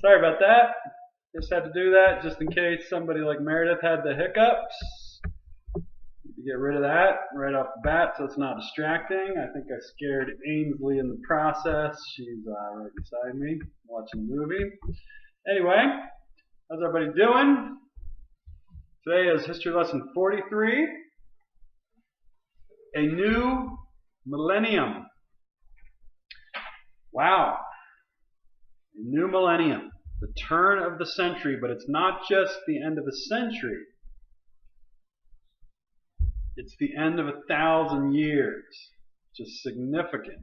Sorry about that. Just had to do that just in case somebody like Meredith had the hiccups. To get rid of that right off the bat so it's not distracting. I think I scared Ainsley in the process. She's right beside me watching the movie. Anyway, how's everybody doing? Today is history lesson 43. A New Millennium. Wow. A new millennium. The turn of the century, but it's not just the end of a century. It's the end of 1,000 years. Which is significant.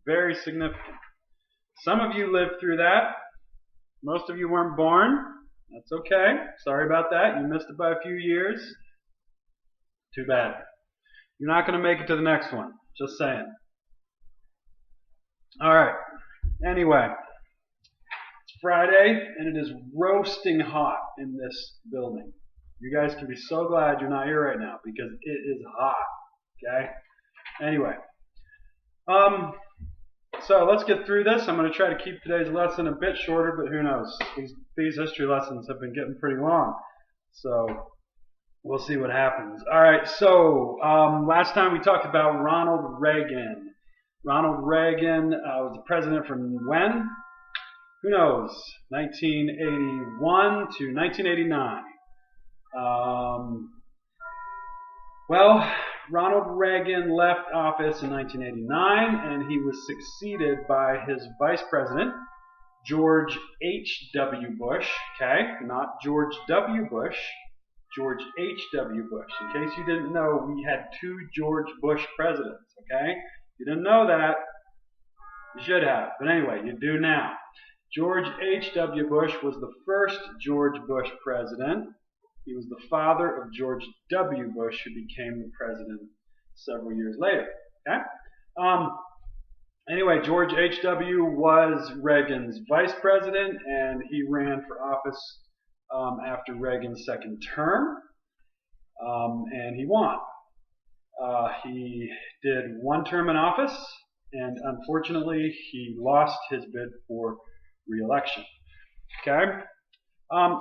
Very significant. Some of you lived through that. Most of you weren't born. That's okay. Sorry about that. You missed it by a few years. Too bad. You're not going to make it to the next one. Just saying. Alright. Anyway. It's Friday, and it is roasting hot in this building. You guys can be so glad you're not here right now, because it is hot. Okay? Anyway. So let's get through this. I'm going to try to keep today's lesson a bit shorter, but who knows? These history lessons have been getting pretty long. So we'll see what happens. All right, so last time we talked about Ronald Reagan. Ronald Reagan was the president from when? Who knows? 1981 to 1989. Well, Ronald Reagan left office in 1989, and he was succeeded by his vice president, George H.W. Bush. Okay, not George W. Bush, George H.W. Bush. In case you didn't know, we had two George Bush presidents. Okay, if you didn't know that, you should have. But anyway, you do now. George H.W. Bush was the first George Bush president. He was the father of George W. Bush, who became the president several years later. Okay? Anyway, George H.W. was Reagan's vice president, and he ran for office after Reagan's second term, and he won. He did one term in office, and unfortunately, he lost his bid for re-election. Okay?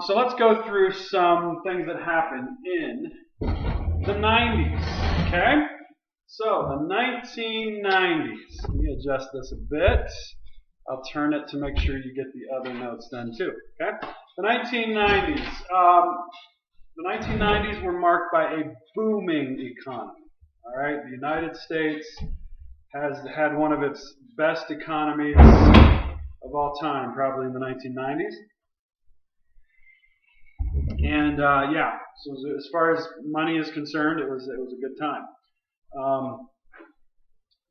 So let's go through some things that happened in the 90s. Okay? So, the 1990s. Let me adjust this a bit. I'll turn it to make sure you get the other notes then too. Okay? The 1990s. The 1990s were marked by a booming economy. All right? The United States has had one of its best economies of all time, probably in the 1990s. And so as far as money is concerned, it was a good time.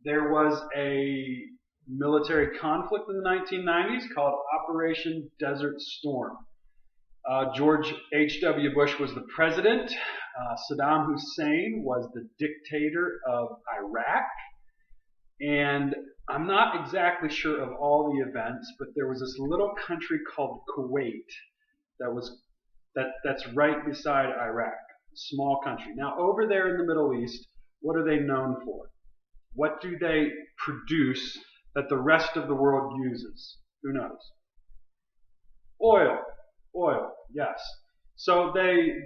There was a military conflict in the 1990s called Operation Desert Storm. George H.W. Bush was the president. Saddam Hussein was the dictator of Iraq. And I'm not exactly sure of all the events, but there was this little country called Kuwait that's right beside Iraq. Small country. Now, over there in the Middle East, what are they known for? What do they produce that the rest of the world uses? Who knows? Oil. Oil, yes. So they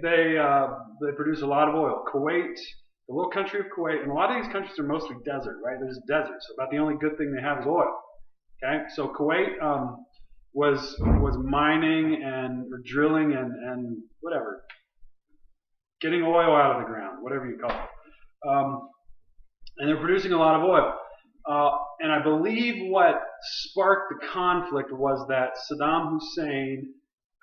produce a lot of oil. Kuwait, the little country of Kuwait, and a lot of these countries are mostly desert, right? There's desert, so about the only good thing they have is oil. Okay, so Kuwait was mining or drilling and whatever, getting oil out of the ground, whatever you call it. And they're producing a lot of oil. And I believe what sparked the conflict was that Saddam Hussein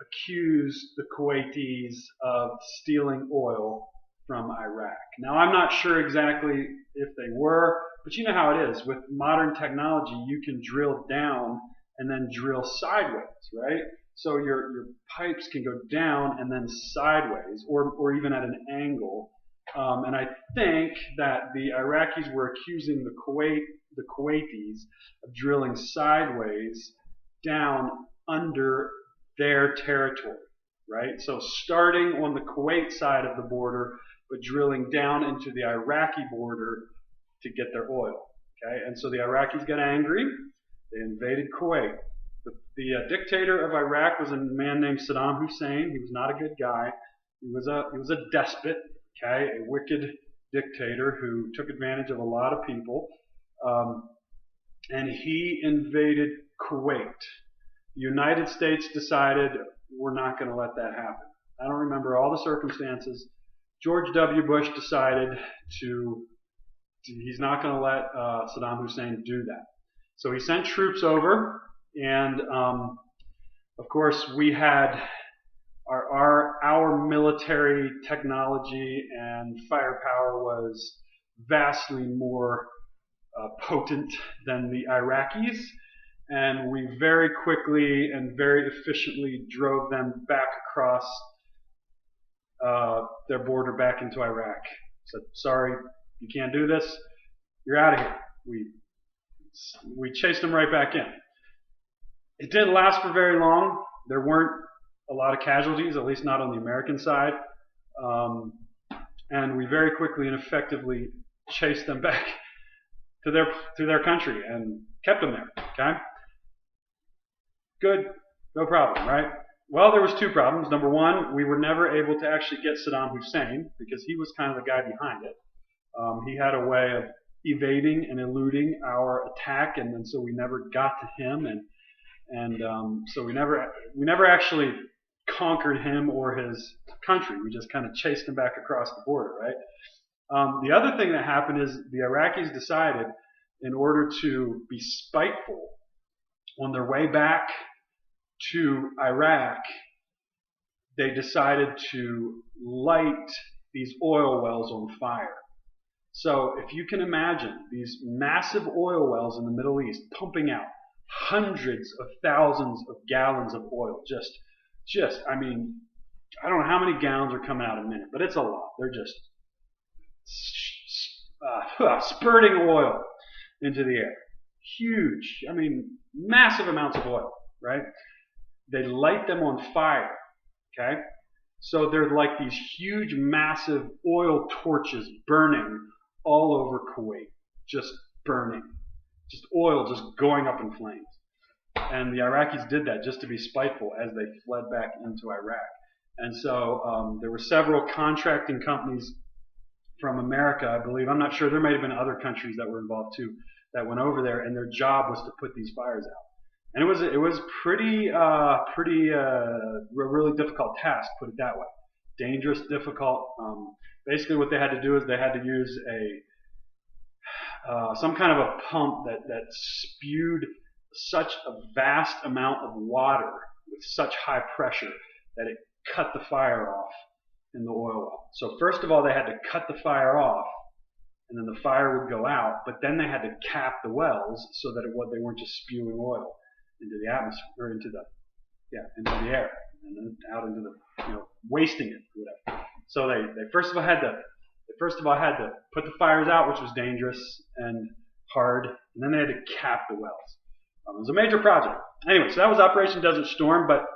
accused the Kuwaitis of stealing oil from Iraq. Now, I'm not sure exactly if they were, but you know how it is. With modern technology, you can drill down and then drill sideways, right? So your pipes can go down and then sideways, or even at an angle. And I think that the Iraqis were accusing the Kuwaitis of drilling sideways down under their territory, right? So starting on the Kuwait side of the border, but drilling down into the Iraqi border to get their oil. Okay, and so the Iraqis got angry. They invaded Kuwait. The dictator of Iraq was a man named Saddam Hussein. He was not a good guy. He was a despot, okay, a wicked dictator who took advantage of a lot of people. And he invaded Kuwait. The United States decided we're not going to let that happen. I don't remember all the circumstances. George W. Bush decided he's not going to let Saddam Hussein do that. So he sent troops over, and of course we had our military technology and firepower was vastly more potent than the Iraqis, and we very quickly and very efficiently drove them back across their border back into Iraq. Said, sorry, you can't do this. You're out of here. We chased them right back in. It didn't last for very long. There weren't a lot of casualties, at least not on the American side. And we very quickly and effectively chased them back to their country and kept them there. Okay? Good. No problem, right? Well, there was two problems. Number one, we were never able to actually get Saddam Hussein because he was kind of the guy behind it. He had a way of evading and eluding our attack, and then so we never got to him, and so we never actually conquered him or his country. We just kind of chased him back across the border, right? The other thing that happened is the Iraqis decided, in order to be spiteful, on their way back to Iraq, they decided to light these oil wells on fire. So if you can imagine these massive oil wells in the Middle East pumping out hundreds of thousands of gallons of oil, I mean, I don't know how many gallons are coming out a minute, but it's a lot. They're just spurting oil into the air. Huge, I mean, massive amounts of oil, right? They light them on fire, okay? So they're like these huge, massive oil torches burning all over Kuwait, just burning, just oil just going up in flames. And the Iraqis did that just to be spiteful as they fled back into Iraq. And so there were several contracting companies from America, I believe. I'm not sure. There may have been other countries that were involved too that went over there, and their job was to put these fires out. And it was a really difficult task, put it that way. Dangerous, difficult. Basically, what they had to do is they had to use some kind of a pump that spewed such a vast amount of water with such high pressure that it cut the fire off in the oil well. So first of all, they had to cut the fire off, and then the fire would go out. But then they had to cap the wells so that they weren't just spewing oil into the atmosphere or into the air, and then out into the wasting it, whatever. So they first of all had to put the fires out, which was dangerous and hard, and then they had to cap the wells. It was a major project. Anyway, so that was Operation Desert Storm, but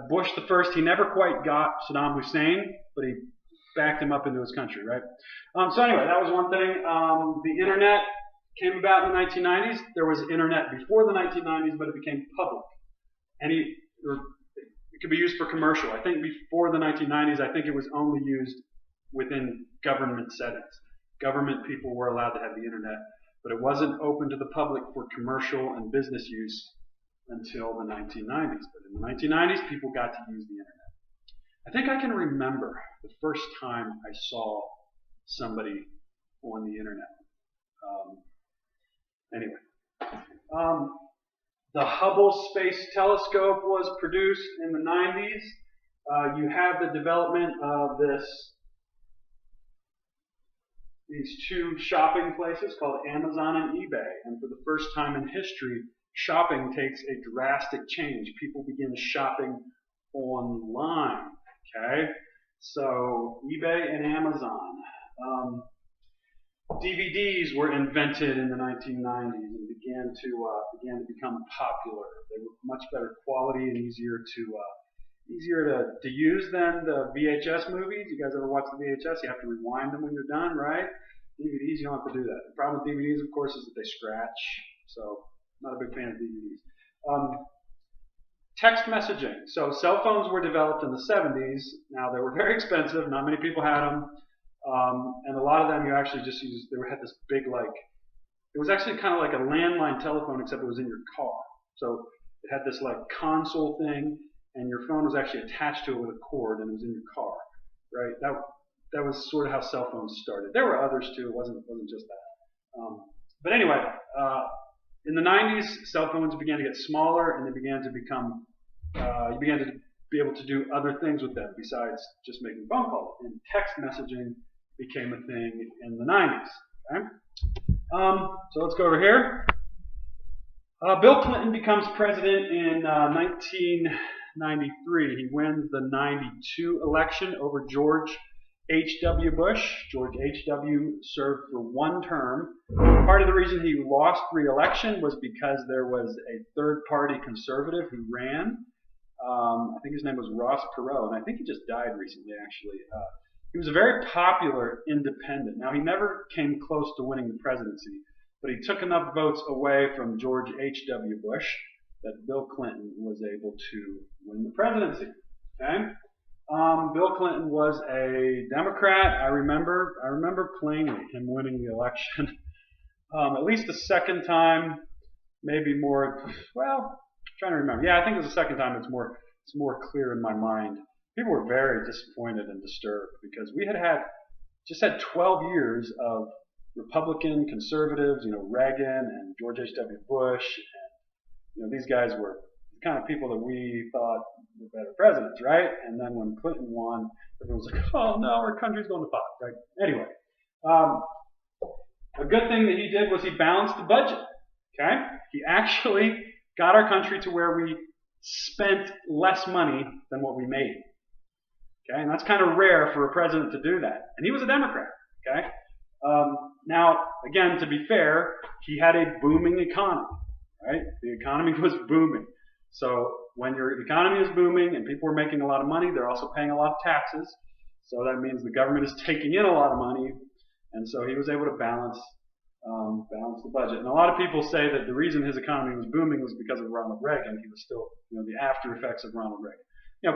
Bush the first, he never quite got Saddam Hussein, but he backed him up into his country, right? So anyway, that was one thing. The internet came about in the 1990s. There was internet before the 1990s, but it became public. It could be used for commercial. I think before the 1990s, I think it was only used within government settings. Government people were allowed to have the internet, but it wasn't open to the public for commercial and business use until the 1990s. But in the 1990s, people got to use the internet. I think I can remember the first time I saw somebody on the internet. The Hubble Space Telescope was produced in the 90s. You have the development of these two shopping places called Amazon and eBay. And for the first time in history, shopping takes a drastic change. People begin shopping online. Okay? So eBay and Amazon. DVDs were invented in the 1990s and began to become popular. They were much better quality and easier to use than the VHS movies. You guys ever watch the VHS? You have to rewind them when you're done, right? DVDs, you don't have to do that. The problem with DVDs, of course, is that they scratch. So Not a big fan of DVDs. Text messaging. So cell phones were developed in the 70s. Now they were very expensive. Not many people had them. And a lot of them you actually just used, they had this big it was actually kind of like a landline telephone except it was in your car. So it had this console thing and your phone was actually attached to it with a cord and it was in your car, right? That was sort of how cell phones started. There were others too. It wasn't just that. But anyway, in the 90s, cell phones began to get smaller and they began to become, you began to be able to do other things with them besides just making phone calls. And text messaging became a thing in the 90s. Okay? So let's go over here. Bill Clinton becomes president in 1993. He wins the 92 election over George H.W. Bush. George H.W. served for one term. Part of the reason he lost re-election was because there was a third-party conservative who ran. I think his name was Ross Perot, and I think he just died recently, actually. He was a very popular independent. Now, he never came close to winning the presidency, but he took enough votes away from George H.W. Bush that Bill Clinton was able to win the presidency. Okay? Bill Clinton was a Democrat. I remember plainly him winning the election. At least the second time, maybe more. Well, I'm trying to remember. Yeah, I think it was the second time. It's more clear in my mind. People were very disappointed and disturbed because we had just had 12 years of Republican conservatives, Reagan and George H.W. Bush, and these guys were the kind of people that we thought were better presidents, right? And then when Clinton won, everyone was like, "Oh no, our country's going to pot," right? Anyway, a good thing that he did was he balanced the budget. Okay, he actually got our country to where we spent less money than what we made. Okay, and that's kind of rare for a president to do that. And he was a Democrat. Okay. Now, again, to be fair, he had a booming economy, right? The economy was booming. So when your economy is booming and people are making a lot of money, they're also paying a lot of taxes. So that means the government is taking in a lot of money. And so he was able to balance the budget. And a lot of people say that the reason his economy was booming was because of Ronald Reagan. He was still, the after effects of Ronald Reagan.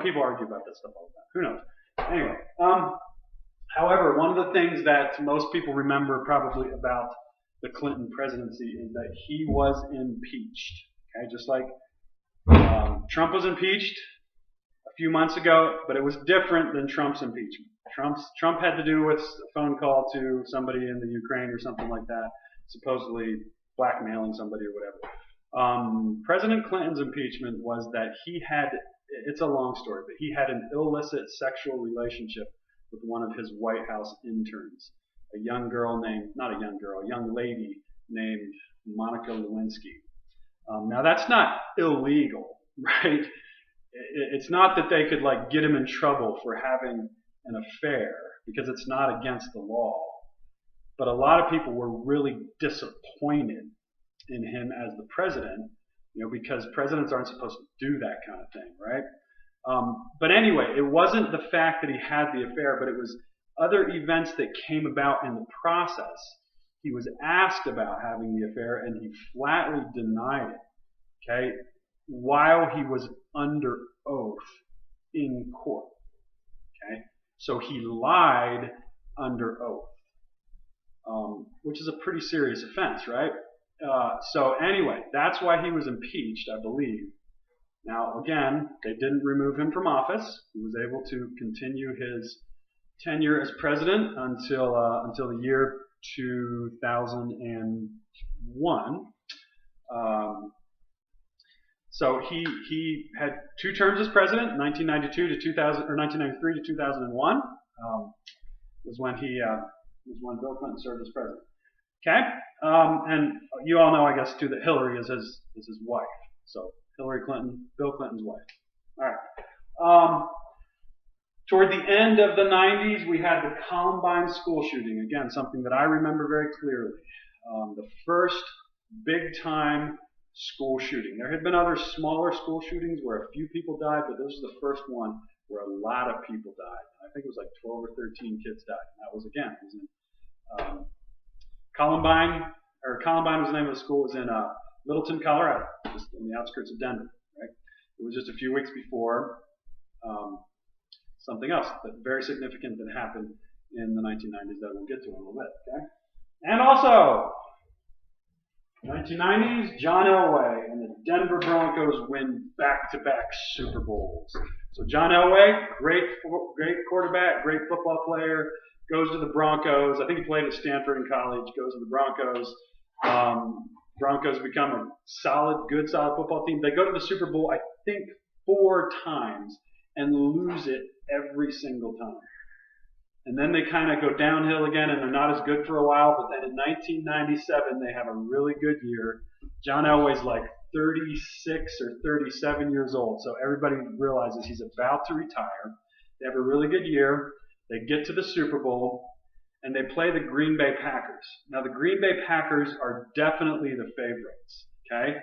People argue about that stuff all the time. Who knows? Anyway, however, one of the things that most people remember probably about the Clinton presidency is that he was impeached. Okay, just like Trump was impeached a few months ago, but it was different than Trump's impeachment. Trump had to do with a phone call to somebody in the Ukraine or something like that, supposedly blackmailing somebody or whatever. President Clinton's impeachment was that he had, it's a long story, but he had an illicit sexual relationship with one of his White House interns, a young lady named Monica Lewinsky. Now that's not illegal, right? It's not that they could get him in trouble for having an affair because it's not against the law. But a lot of people were really disappointed in him as the president, because presidents aren't supposed to do that kind of thing, right? But anyway, it wasn't the fact that he had the affair, but it was other events that came about in the process. He was asked about having the affair and he flatly denied it, okay, while he was under oath in court, okay? So he lied under oath, which is a pretty serious offense, right? So anyway, that's why he was impeached, I believe. Now, again, they didn't remove him from office. He was able to continue his tenure as president until the year 2001. So he had two terms as president, 1992 to 2000, or 1993 to 2001. Was when Bill Clinton served as president. Okay, and you all know, I guess, too, that Hillary is his wife. So Hillary Clinton, Bill Clinton's wife. All right. Toward the end of the 90s, we had the Columbine school shooting. Again, something that I remember very clearly. The first big-time school shooting. There had been other smaller school shootings where a few people died, but this was the first one where a lot of people died. I think it was 12 or 13 kids died. And that was, again, it was in Columbine was the name of the school. It was in Littleton, Colorado, just on the outskirts of Denver. Right? It was just a few weeks before something else that very significant that happened in the 1990s that we'll get to in a little bit. Okay? And also, 1990s, John Elway and the Denver Broncos win back-to-back Super Bowls. So John Elway, great quarterback, great football player, goes to the Broncos. I think he played at Stanford in college, goes to the Broncos. Broncos become a solid football team. They go to the Super Bowl, I think, 4 times and lose it every single time. And then they kind of go downhill again, and they're not as good for a while. But then in 1997, they have a really good year. John Elway's like 36 or 37 years old, so everybody realizes he's about to retire. They have a really good year. They get to the Super Bowl, and they play the Green Bay Packers. Now, the Green Bay Packers are definitely the favorites, okay?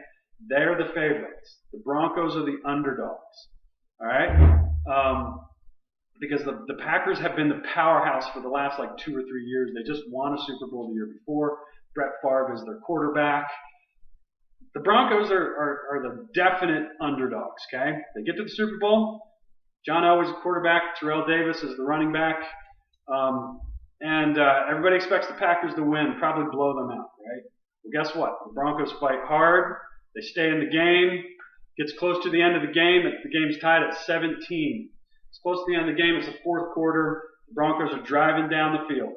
They're the favorites. The Broncos are the underdogs, all right? Because the Packers have been the powerhouse for the last like 2 or 3 years. They just won a Super Bowl the year before. Brett Favre is their quarterback. The Broncos are the definite underdogs, okay? They get to the Super Bowl. John Elway's the quarterback. Terrell Davis is the running back. And everybody expects the Packers to win, probably blow them out, right? Well, guess what? The Broncos fight hard. They stay in the game. Gets close to the end of the game. The game's tied at 17. It's close to the end of the game. It's the 4th quarter. The Broncos are driving down the field.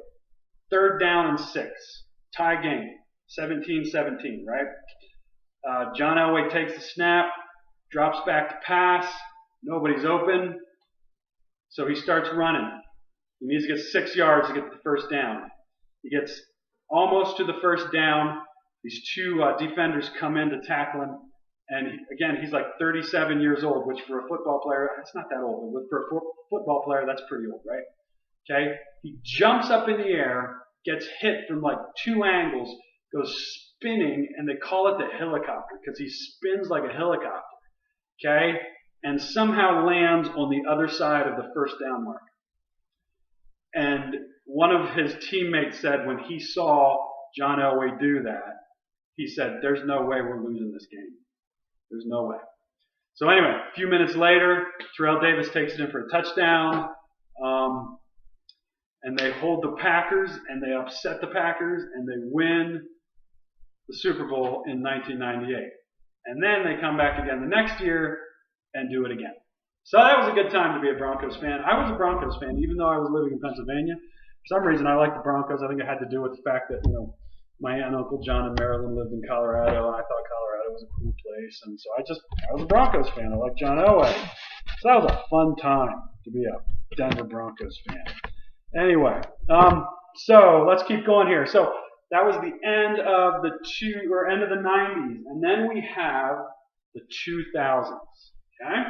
3rd down and 6. Tie game. 17-17, right? John Elway takes the snap, drops back to pass. Nobody's open. So he starts running. He needs to get 6 yards to get to the first down. He gets almost to the first down. These 2 defenders come in to tackle him. And again, he's like 37 years old, which for a football player, that's not that old. But for a football player, that's pretty old, right? Okay? He jumps up in the air, gets hit from like 2 angles, goes spinning, and they call it the helicopter because he spins like a helicopter. Okay? And somehow lands on the other side of the first down marker. And one of his teammates said when he saw John Elway do that, he said, "There's no way we're losing this game. There's no way." So anyway, a few minutes later, Terrell Davis takes it in for a touchdown. And they hold the Packers, and they upset the Packers, and they win the Super Bowl in 1998. And then they come back again the next year and do it again. So that was a good time to be a Broncos fan. I was a Broncos fan, even though I was living in Pennsylvania. For some reason, I liked the Broncos. I think it had to do with the fact that, my aunt and Uncle John in Maryland lived in Colorado, and I thought Colorado was a cool place. And so I was a Broncos fan. I liked John Elway. So that was a fun time to be a Denver Broncos fan. Anyway, so let's keep going here. So that was the end of end of the 90s. And then we have the 2000s. Okay?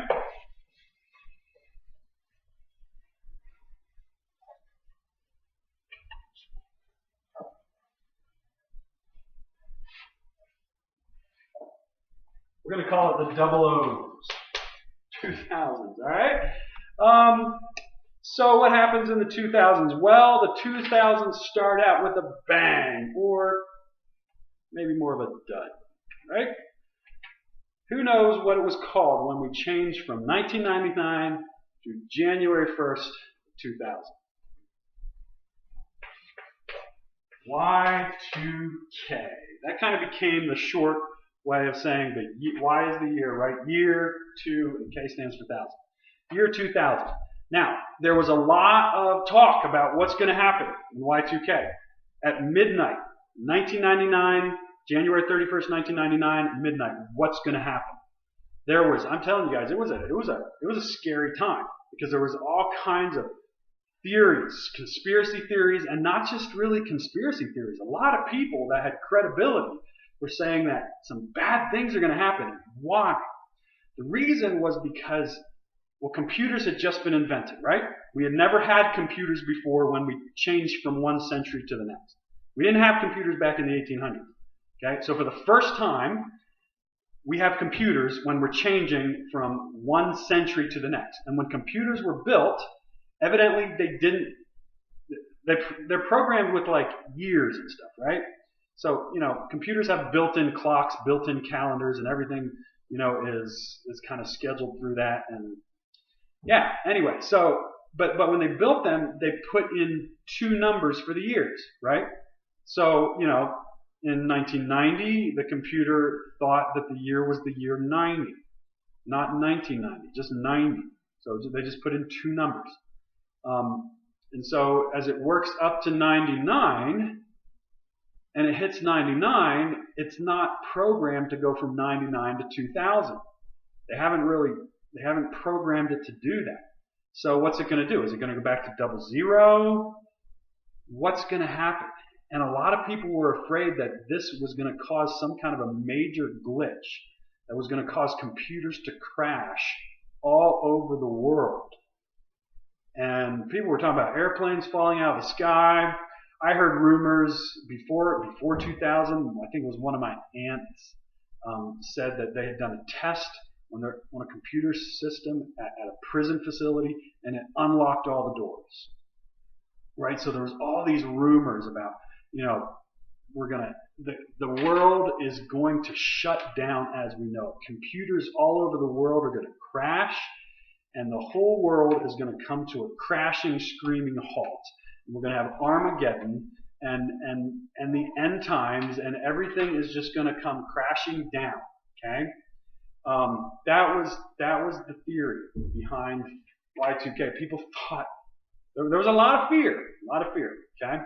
We're going to call it the double O's. 2000s, all right? So what happens in the 2000s? Well, the 2000s start out with a bang, or maybe more of a dud, right? Who knows what it was called when we changed from 1999 to January 1st, 2000? Y2K. That kind of became the short way of saying that Y is the year, right? Year 2, and K stands for 1000. Year 2000. Now, there was a lot of talk about what's going to happen in Y2K. At midnight, 1999, January 31st, 1999, midnight, what's going to happen? I'm telling you guys, it was a scary time because there was all kinds of theories, conspiracy theories, and not just really conspiracy theories. A lot of people that had credibility were saying that some bad things are going to happen. Why? The reason was because, computers had just been invented, right? We had never had computers before when we changed from one century to the next. We didn't have computers back in the 1800s. Okay? So for the first time, we have computers when we're changing from one century to the next. And when computers were built, evidently they're programmed with like years and stuff, right? So, computers have built-in clocks, built-in calendars, and everything, is kind of scheduled through that. And yeah, anyway, so, but when they built them, they put in two numbers for the years, right? So, in 1990, the computer thought that the year was the year 90, not 1990, just 90. So they just put in two numbers. And so as it works up to 99, and it hits 99, it's not programmed to go from 99 to 2000. They haven't programmed it to do that. So what's it going to do? Is it going to go back to 00? What's going to happen? And a lot of people were afraid that this was going to cause some kind of a major glitch that was going to cause computers to crash all over the world. And people were talking about airplanes falling out of the sky. I heard rumors before 2000. I think it was one of my aunts said that they had done a test on a computer system at a prison facility, and it unlocked all the doors. Right? So there was all these rumors about, the world is going to shut down as we know it. Computers all over the world are going to crash, and the whole world is going to come to a crashing, screaming halt. And we're going to have Armageddon and the end times, and everything is just going to come crashing down. Okay, that was the theory behind Y2K. People thought there was a lot of fear. Okay,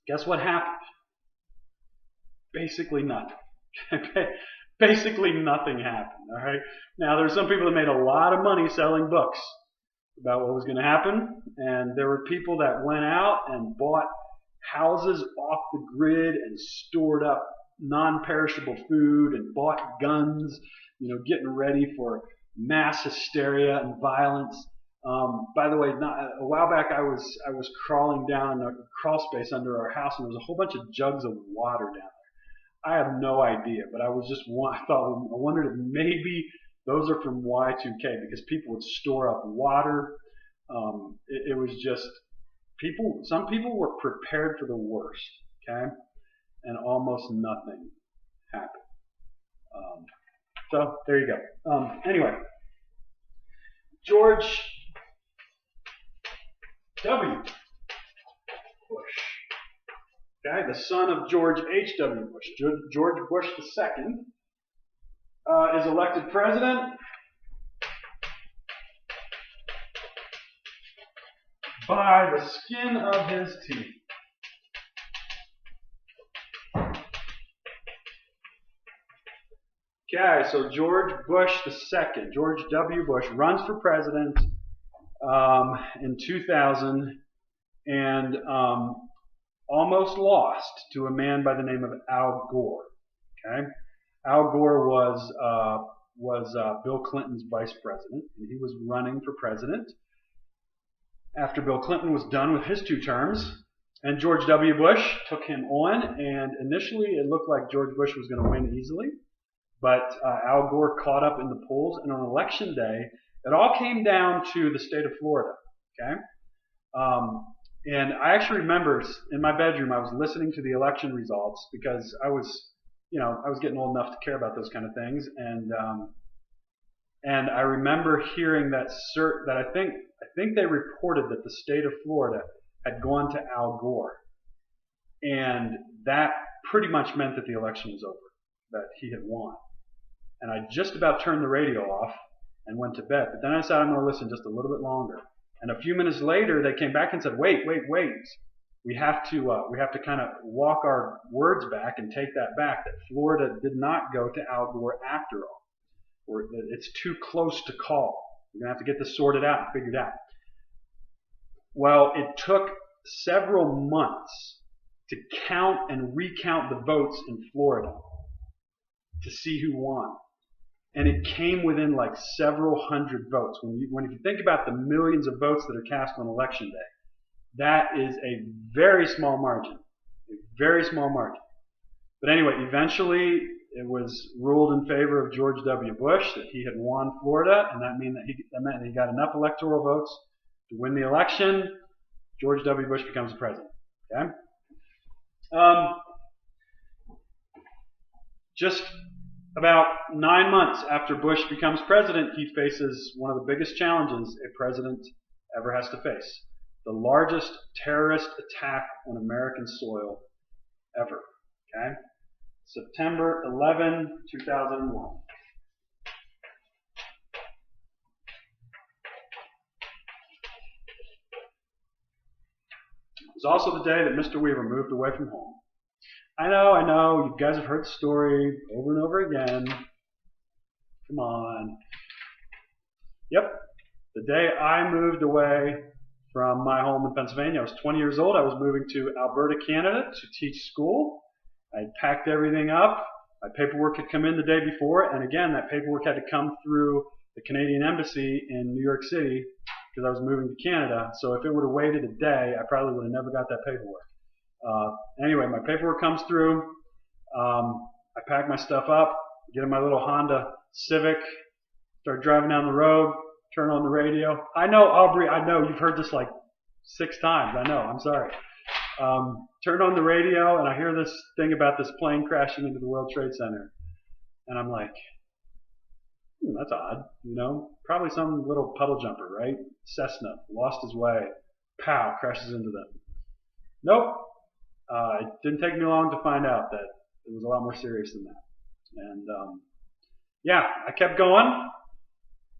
guess what happened? Basically nothing. Basically nothing happened. All right. Now there's some people that made a lot of money selling books about what was going to happen, and there were people that went out and bought houses off the grid and stored up non-perishable food and bought guns, getting ready for mass hysteria and violence. By the way, a while back I was crawling down a crawl space under our house, and there was a whole bunch of jugs of water down there. I have no idea, but I wondered if maybe those are from Y2K, because people would store up water. It was just some people were prepared for the worst, okay? And almost nothing happened. So there you go. Anyway, George W. Bush. Okay, the son of George H.W. Bush. George Bush II is elected president by the skin of his teeth. Okay, so George Bush II, George W. Bush, runs for president in 2000 and almost lost to a man by the name of Al Gore. Okay, Al Gore was Bill Clinton's vice president, and he was running for president after Bill Clinton was done with his 2 terms. And George W. Bush took him on, and initially it looked like George Bush was going to win easily, but Al Gore caught up in the polls, and on election day, it all came down to the state of Florida. Okay. And I actually remember in my bedroom I was listening to the election results, because I was getting old enough to care about those kind of things, and I remember hearing that I think they reported that the state of Florida had gone to Al Gore, and that pretty much meant that the election was over, that he had won. And I just about turned the radio off and went to bed, but then I decided I'm going to listen just a little bit longer. And a few minutes later, they came back and said, "Wait! We have to kind of walk our words back and take that back. That Florida did not go to Al Gore after all, or that it's too close to call. We're gonna have to get this sorted out and figured out." Well, it took several months to count and recount the votes in Florida to see who won. And it came within like several hundred votes. If you think about the millions of votes that are cast on election day, that is a very small margin. A very small margin. But anyway, eventually it was ruled in favor of George W. Bush that he had won Florida, and that meant that he got enough electoral votes to win the election. George W. Bush becomes the president. Okay? Um, just about 9 months after Bush becomes president, he faces one of the biggest challenges a president ever has to face. The largest terrorist attack on American soil ever. Okay? September 11, 2001. It was also the day that Mr. Weaver moved away from home. I know, you guys have heard the story over and over again. Come on. Yep, the day I moved away from my home in Pennsylvania, I was 20 years old. I was moving to Alberta, Canada to teach school. I had packed everything up. My paperwork had come in the day before, and again, that paperwork had to come through the Canadian Embassy in New York City because I was moving to Canada. So if it would have waited a day, I probably would have never got that paperwork. Anyway, my paperwork comes through. I pack my stuff up, get in my little Honda Civic, start driving down the road, turn on the radio. I know, Aubrey, I know you've heard this like 6 times. I know, I'm sorry. Turn on the radio, and I hear this thing about this plane crashing into the World Trade Center. And I'm like, that's odd, you know? Probably some little puddle jumper, right? Cessna, lost his way. Pow, crashes into them. Nope. It didn't take me long to find out that it was a lot more serious than that. And yeah, I kept going.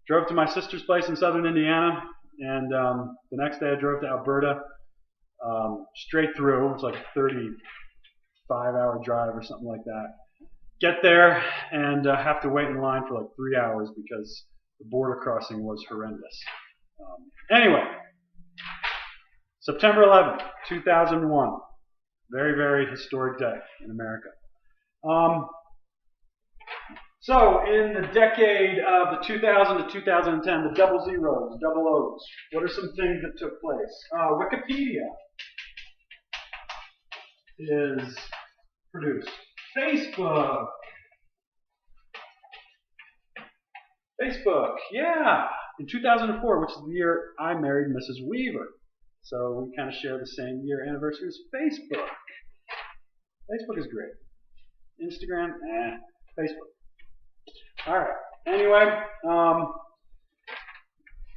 Drove to my sister's place in southern Indiana, and the next day I drove to Alberta, straight through. It's like a 35-hour drive or something like that. Get there and have to wait in line for like 3 hours because the border crossing was horrendous. Anyway, September 11th, 2001. Very, very historic day in America. So, in the decade of the 2000 to 2010, the double zeros, double O's, what are some things that took place? Wikipedia is produced. Facebook, yeah, in 2004, which is the year I married Mrs. Weaver. So we kind of share the same year anniversary as Facebook. Facebook is great. Instagram, Facebook. All right. Anyway,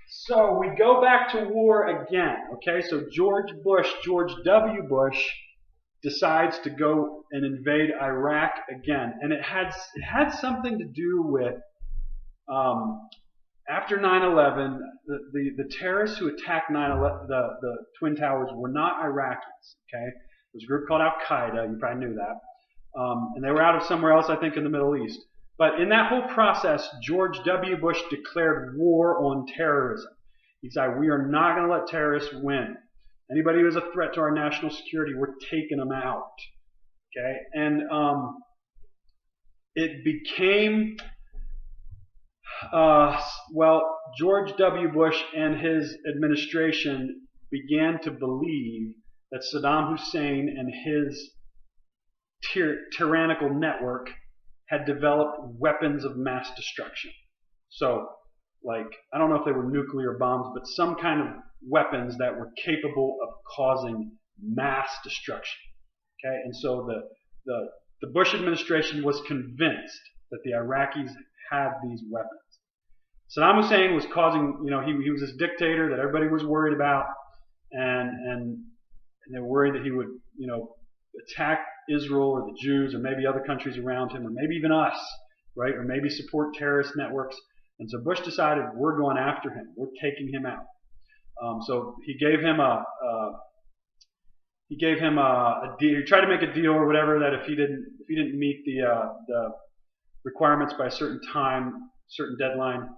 so we go back to war again. Okay, so George W. Bush, decides to go and invade Iraq again, and it had something to do with after 9/11, the terrorists who attacked 9/11, the Twin Towers, were not Iraqis. Okay, it was a group called Al Qaeda. You probably knew that, and they were out of somewhere else, I think, in the Middle East. But in that whole process, George W. Bush declared war on terrorism. He said, "We are not going to let terrorists win. Anybody who is a threat to our national security, we're taking them out." Okay, and it became George W. Bush and his administration began to believe that Saddam Hussein and his tyrannical network had developed weapons of mass destruction. So, like, I don't know if they were nuclear bombs, but some kind of weapons that were capable of causing mass destruction. Okay, and so the Bush administration was convinced that the Iraqis had these weapons. Saddam Hussein was causing, he was this dictator that everybody was worried about, and they were worried that he would, attack Israel or the Jews or maybe other countries around him or maybe even us, right? Or maybe support terrorist networks. And so Bush decided, we're going after him. We're taking him out. So he gave him he deal. He tried to make a deal or whatever that if he didn't meet the requirements by a certain time, certain deadline,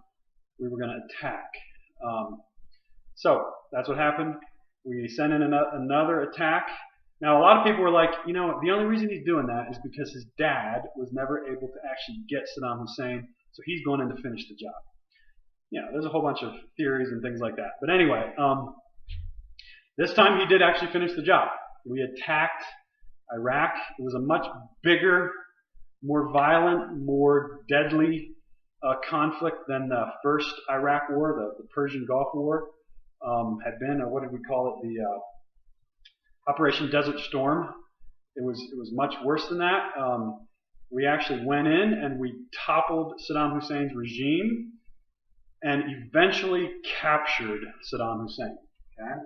we were going to attack. So that's what happened. We sent in another attack. Now, a lot of people were like, the only reason he's doing that is because his dad was never able to actually get Saddam Hussein, so he's going in to finish the job. There's a whole bunch of theories and things like that. But anyway, this time he did actually finish the job. We attacked Iraq. It was a much bigger, more violent, more deadly conflict than the first Iraq war, the Persian Gulf War had been, or what did we call it, the Operation Desert Storm. It was much worse than that. We actually went in and we toppled Saddam Hussein's regime and eventually captured Saddam Hussein. Okay?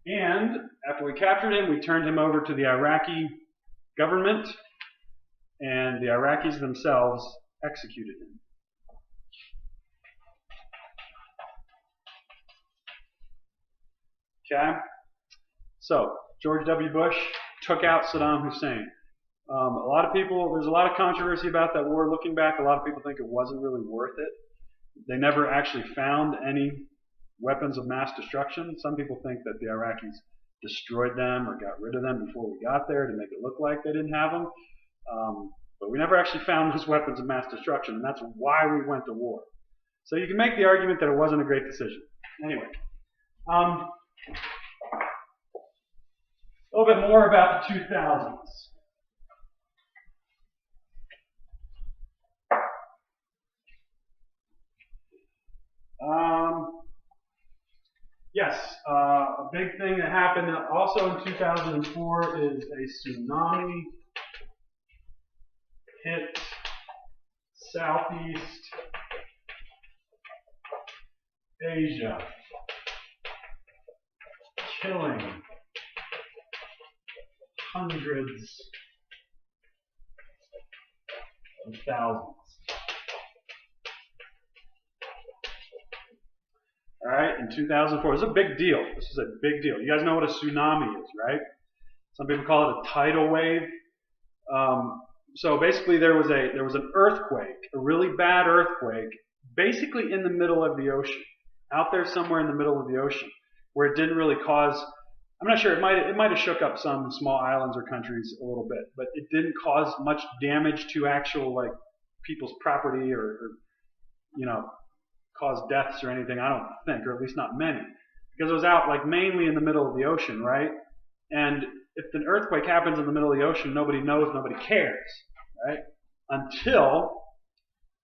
And after we captured him, we turned him over to the Iraqi government, and the Iraqis themselves executed him. Okay? So, George W. Bush took out Saddam Hussein. A lot of people, there's a lot of controversy about that war looking back. A lot of people think it wasn't really worth it. They never actually found any weapons of mass destruction. Some people think that the Iraqis destroyed them or got rid of them before we got there to make it look like they didn't have them. But we never actually found those weapons of mass destruction, and that's why we went to war. So you can make the argument that it wasn't a great decision. Anyway, a little bit more about the 2000s. Yes, a big thing that happened also in 2004 is a tsunami hit Southeast Asia, killing hundreds of thousands. All right, in 2004. It's a big deal. This is a big deal. You guys know what a tsunami is, right? Some people call it a tidal wave. So basically there was an earthquake, a really bad earthquake, basically in the middle of the ocean, out there somewhere in the middle of the ocean, where it didn't really cause, I'm not sure, it might have shook up some small islands or countries a little bit, but it didn't cause much damage to actual like people's property or cause deaths or anything, I don't think, or at least not many, because it was out like mainly in the middle of the ocean, right? And if an earthquake happens in the middle of the ocean, nobody knows, nobody cares, right? Until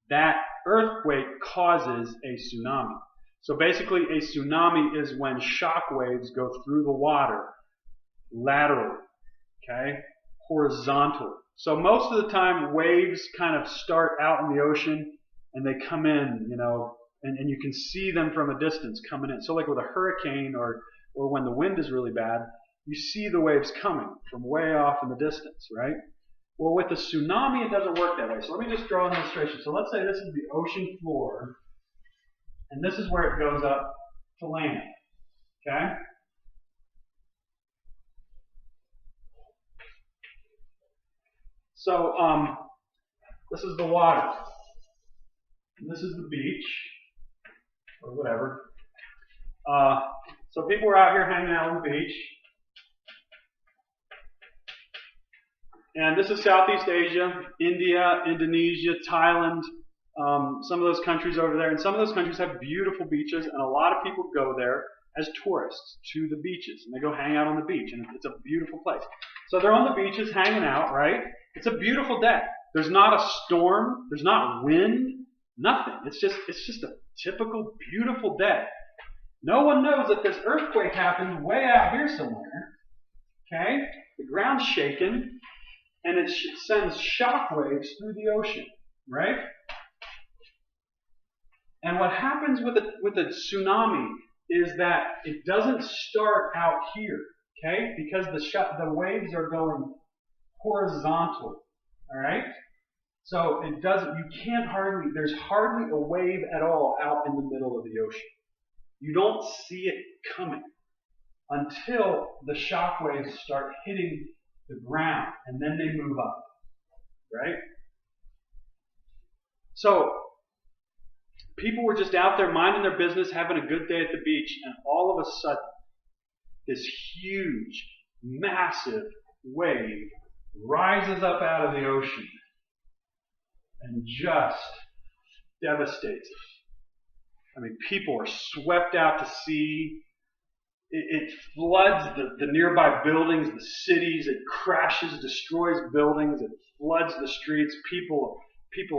that earthquake causes a tsunami. So basically a tsunami is when shock waves go through the water laterally, okay, horizontally. So most of the time waves kind of start out in the ocean and they come in, and you can see them from a distance coming in. So like with a hurricane or when the wind is really bad, you see the waves coming from way off in the distance, right? Well, with a tsunami, it doesn't work that way. So let me just draw an illustration. So let's say this is the ocean floor, and this is where it goes up to land, okay? So this is the water, and this is the beach, or whatever. So people were out here hanging out on the beach. And this is Southeast Asia, India, Indonesia, Thailand, some of those countries over there. And some of those countries have beautiful beaches, and a lot of people go there as tourists to the beaches. And they go hang out on the beach, and it's a beautiful place. So they're on the beaches hanging out, right? It's a beautiful day. There's not a storm. There's not wind. Nothing. It's just a typical beautiful day. No one knows that this earthquake happened way out here somewhere. Okay? The ground's shaking, and it sends shock waves through the ocean, right? And what happens with a tsunami is that it doesn't start out here, okay? Because the waves are going horizontal, all right? So there's hardly a wave at all out in the middle of the ocean. You don't see it coming until the shock waves start hitting the ground, and then they move up, right? So people were just out there minding their business, having a good day at the beach, and all of a sudden, this huge, massive wave rises up out of the ocean and just devastates it. I mean, people are swept out to sea. it floods the nearby buildings, the cities. It crashes, destroys buildings. It floods the streets. People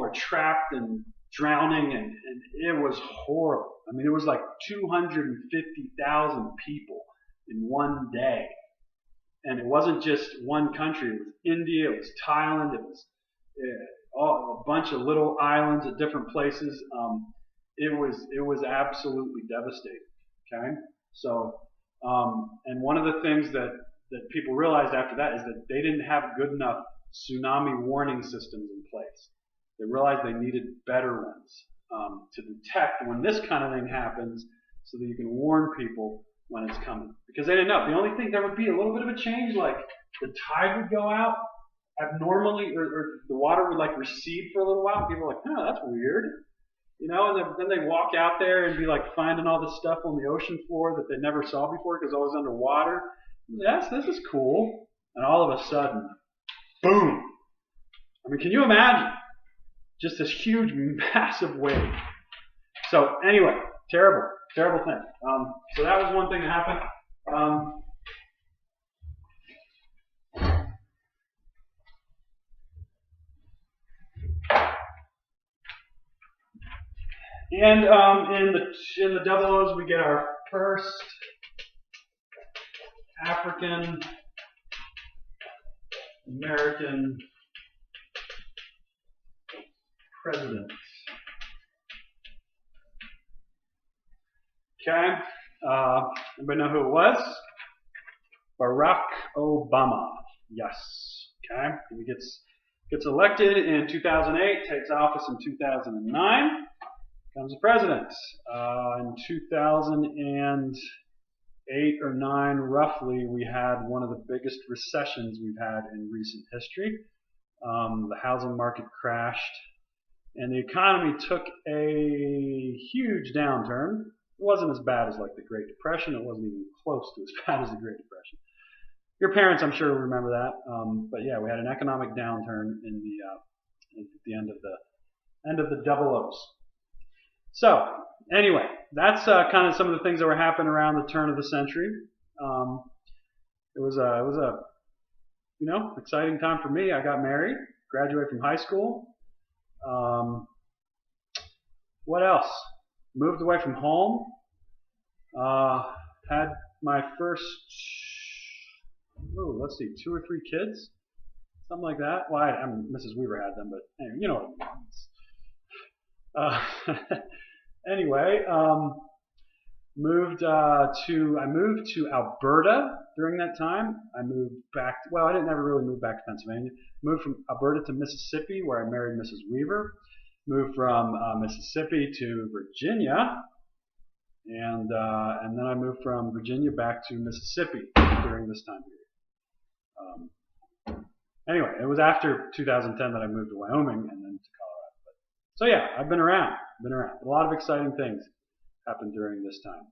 are trapped and drowning, and it was horrible. I mean, it was like 250,000 people in one day. And it wasn't just one country. It was India. It was Thailand. It was a bunch of little islands at different places. It was absolutely devastating. Okay, so and one of the things that people realized after that is that they didn't have good enough tsunami warning systems in place. They realized they needed better ones to detect when this kind of thing happens, so that you can warn people when it's coming. Because they didn't know. The only thing, there would be a little bit of a change, like the tide would go out abnormally, or the water would like recede for a little while. People were like, oh, that's weird. You know, and then they walk out there and be like finding all this stuff on the ocean floor that they never saw before because it was underwater. Yes, this is cool. And all of a sudden, boom. I mean, can you imagine? Just this huge, massive wave. So anyway, terrible thing. So that was one thing that happened. And in the double O's, we get our first African American president. Okay, anybody know who it was? Barack Obama. Yes. Okay, he gets elected in 2008, takes office in 2009, becomes the president. In 2008 or 9, roughly, we had one of the biggest recessions we've had in recent history. The housing market crashed, and the economy took a huge downturn. It wasn't as bad as like the Great Depression. It wasn't even close to as bad as the Great Depression. Your parents, I'm sure, remember that. But yeah, we had an economic downturn at the end of the double O's. So anyway, that's kind of some of the things that were happening around the turn of the century. It was a exciting time for me. I got married, graduated from high school. What else? Moved away from home. Had my first, let's see, 2 or 3 kids, something like that. Well, Mrs. Weaver had them, but anyway, you know what it means. Anyway, I moved to Alberta during that time. I moved back. Well, I didn't never really move back to Pennsylvania. Moved from Alberta to Mississippi, where I married Mrs. Weaver. Moved from Mississippi to Virginia, and then I moved from Virginia back to Mississippi during this time period. Anyway, it was after 2010 that I moved to Wyoming and then to Colorado. So yeah, I've been around. A lot of exciting things happened during this time.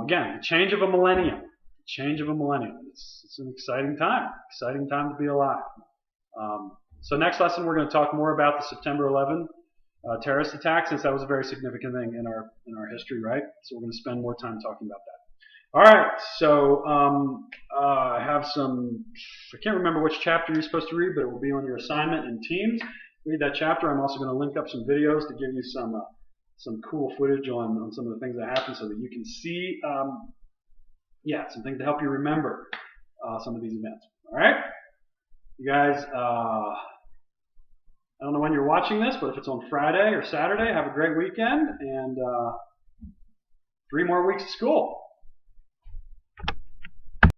Again, the change of a millennium. It's an exciting time. Exciting time to be alive. So next lesson, we're going to talk more about the September 11 terrorist attack, since that was a very significant thing in our history, right? So we're going to spend more time talking about that. All right. So I have some. I can't remember which chapter you're supposed to read, but it will be on your assignment in Teams. Read that chapter. I'm also going to link up some videos to give you some cool footage on some of the things that happened, so that you can see, some things to help you remember some of these events. All right. You guys, I don't know when you're watching this, but if it's on Friday or Saturday, have a great weekend, and 3 more weeks of school.